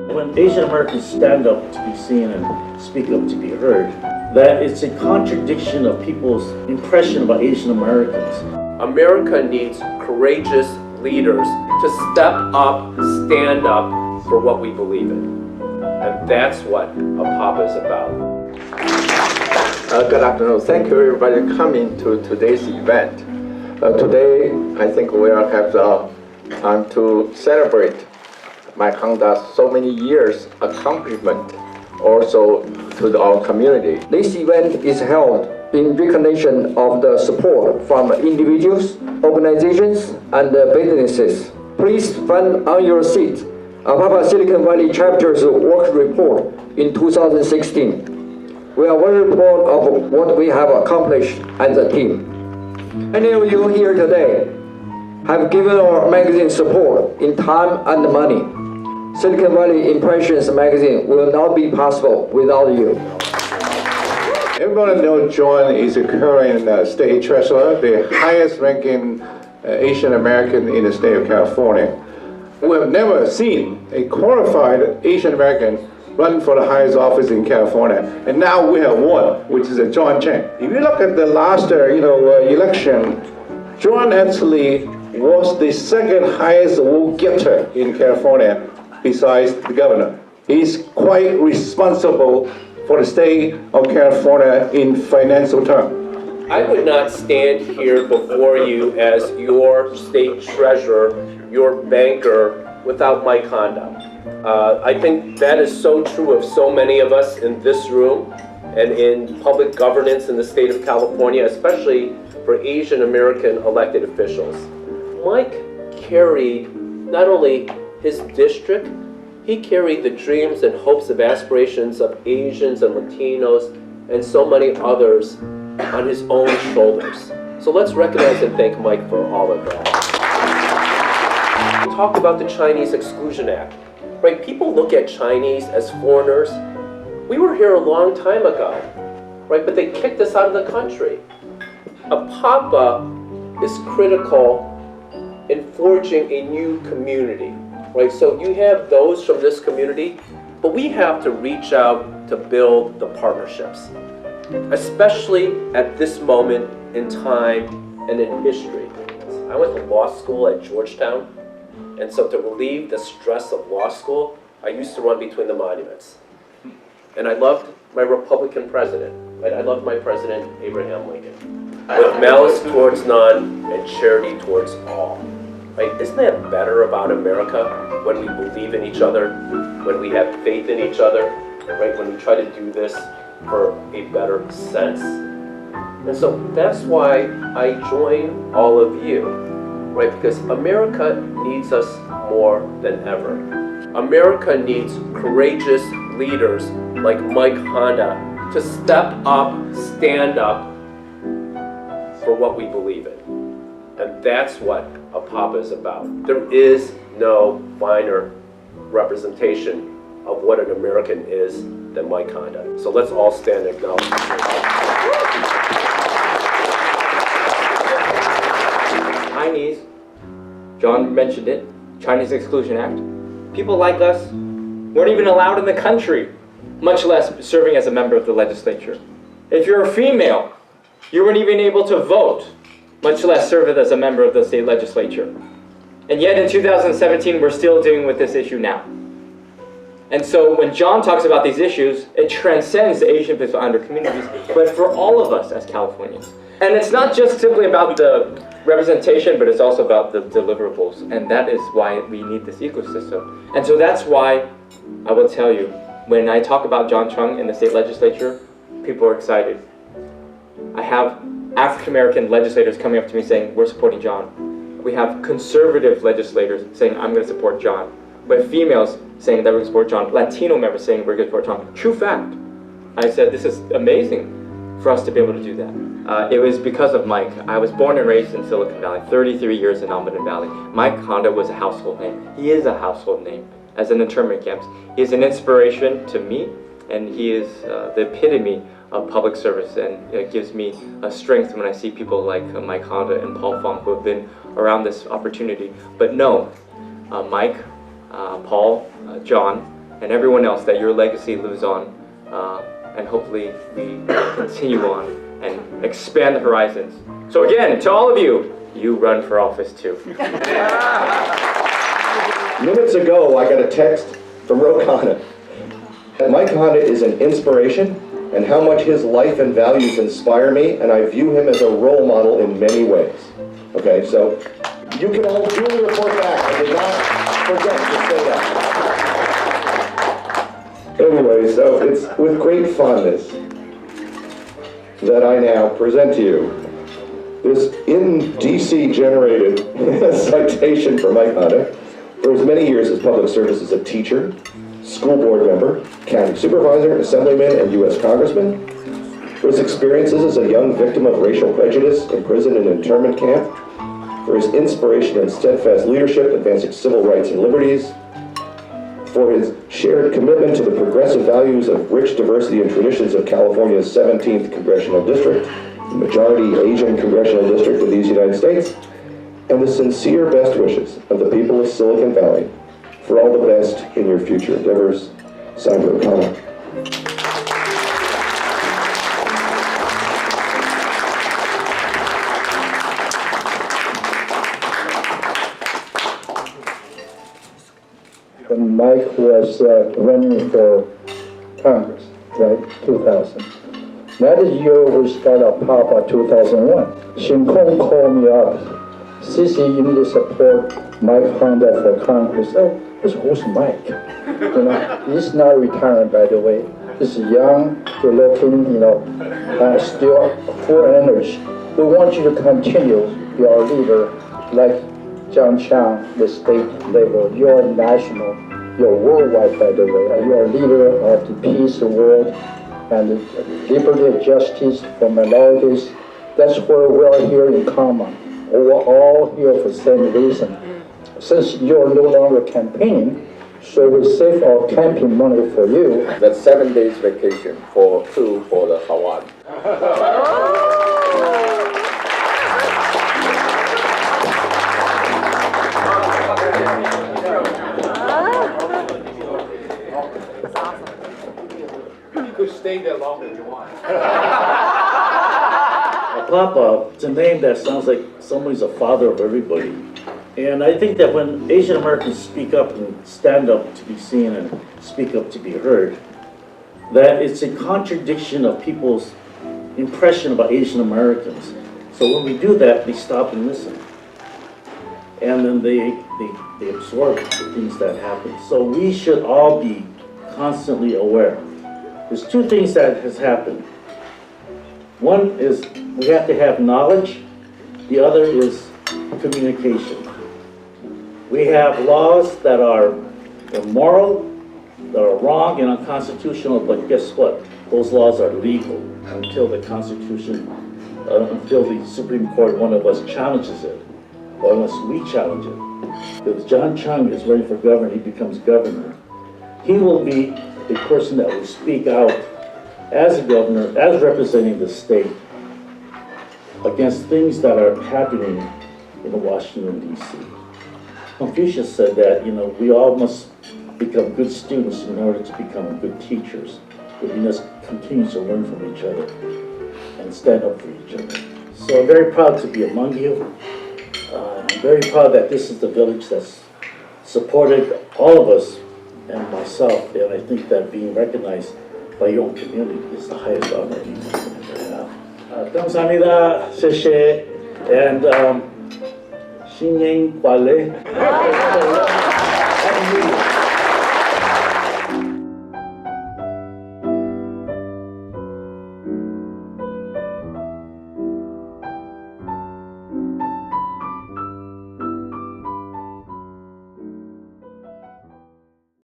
When Asian Americans stand up to be seen and speak up to be heard, that it's a contradiction of people's impression about Asian Americans. America needs courageous leaders to step up, stand up for what we believe in. And that's what APAPA is about. Good afternoon. Thank you everybody for coming to today's event. Today, I think we will have the time to celebrate Mike Honda's so many years accomplishment also to our community. This event is held in recognition of the support from individuals, organizations, and businesses. Please find on your seat APAPA Silicon Valley Chapter's work report in 2016. We are very proud of what we have accomplished as a team. Many of you here today have given our magazine support in time and money. Silicon Valley Impressions magazine will not be possible without you. Everyone knows John is a current state treasurer, the highest ranking Asian American in the state of California. We have never seen a qualified Asian American run for the highest office in California, and now we have one, which is John Chen. If you look at the last election, John actually was the second highest vote getter in California besides the governor. He's quite responsible for the state of California in financial terms. I would not stand here before you as your state treasurer, your banker, without Mike Honda. I think that is so true of so many of us in this room and in public governance in the state of California, especially for Asian American elected officials. Mike carried not only his district, he carried the dreams and hopes and aspirations of Asians and Latinos and so many others on his own shoulders. So let's recognize and thank Mike for all of that. We talk about the Chinese Exclusion Act. Right? People look at Chinese as foreigners. We were here a long time ago, right? But they kicked us out of the country. APAPA is critical in forging a new community, right? So you have those from this community, but we have to reach out to build the partnerships, especially at this moment in time and in history. I went to law school at Georgetown, and so to relieve the stress of law school, I used to run between the monuments. And I loved my Republican president, right? I loved my president, Abraham Lincoln. With malice towards none and charity towards all. Right? Isn't that better about America when we believe in each other, when we have faith in each other, right? When we try to do this for a better sense? And so that's why I join all of you, right? Because America needs us more than ever. America needs courageous leaders like Mike Honda to step up, stand up for what we believe in. And that's what APAPA is about. There is no finer representation of what an American is than Mike Honda. So let's all stand and acknowledge Chinese, John mentioned it, Chinese Exclusion Act. People like us weren't even allowed in the country, much less serving as a member of the legislature. If you're a female, you weren't even able to vote, much less serve as a member of the state legislature. And yet in 2017, we're still dealing with this issue now. And so when John talks about these issues, it transcends the Asian Pacific communities, but for all of us as Californians. And it's not just simply about the representation, but it's also about the deliverables. And that is why we need this ecosystem. And so that's why I will tell you, when I talk about John Chung in the state legislature, people are excited. I have African-American legislators coming up to me saying, we're supporting John. We have conservative legislators saying, I'm going to support John. We have females saying that we're going to support John. Latino members saying we're going to support John. True fact. I said, this is amazing for us to be able to do that. It was because of Mike. I was born and raised in Silicon Valley, 33 years in Almaden Valley. Mike Honda was a household name. He is a household name as an internment camps. He is an inspiration to me, and he is the epitome of public service, and it gives me a strength when I see people like Mike Honda and Paul Fong who have been around this opportunity. But no, Mike, Paul, John, and everyone else, that your legacy lives on, and hopefully we continue on and expand the horizons. So again, to all of you, you run for office too. Minutes ago, I got a text from Ro Khanna. Mike Khanna is an inspiration, and how much his life and values inspire me, and I view him as a role model in many ways. Okay, so you can all duly report back. I did not forget to say that. Anyway, so it's with great fondness that I now present to you this in DC generated citation for Mike Khanna. For his many years as public service as a teacher, school board member, county supervisor, assemblyman, and U.S. congressman. For his experiences as a young victim of racial prejudice in prison and internment camp. For his inspiration and steadfast leadership advancing civil rights and liberties. For his shared commitment to the progressive values of rich diversity and traditions of California's 17th Congressional District, the majority Asian Congressional District of these United States, and the sincere best wishes of the people of Silicon Valley for all the best in your future endeavors. Signed, Ro Khanna. When Mike was running for Congress, right, 2000. That year we started APAPA 2001. Shin Kong called me up. CC, you need to support Mike Honda for Congress. Oh, who's Mike? You know, he's not retiring, by the way. He's young, good looking, you know, still full energy. We want you to continue. Be our leader, like John Chang, the state level. You're national, you're worldwide, by the way. You're a leader of the peace, the world, and the liberty and justice for minorities. That's where we are here in common. We're all here for the same reason. Since you're no longer campaigning, so we save our campaign money for you. That's 7 days vacation for two for the Hawaii. You could stay there longer if you want. APAPA, it's a name that sounds like somebody's a father of everybody. And I think that when Asian Americans speak up and stand up to be seen and speak up to be heard, that it's a contradiction of people's impression about Asian Americans. So when we do that, they stop and listen. And then they absorb the things that happen. So we should all be constantly aware. There's two things that has happened. One is we have to have knowledge. The other is communication. We have laws that are immoral, that are wrong and unconstitutional, but guess what? Those laws are legal until the Constitution, until the Supreme Court, one of us challenges it, or unless we challenge it. If John Chung is running for governor, he becomes governor, he will be the person that will speak out as a governor, as representing the state, against things that are happening in Washington, D.C. Confucius said that, you know, we all must become good students in order to become good teachers. But we must continue to learn from each other and stand up for each other. So I'm very proud to be among you. I'm very proud that this is the village that's supported all of us and myself. And I think that being recognized by your own community is the highest honor you can ever have. 감사합니다. 谢谢. And 新年快乐.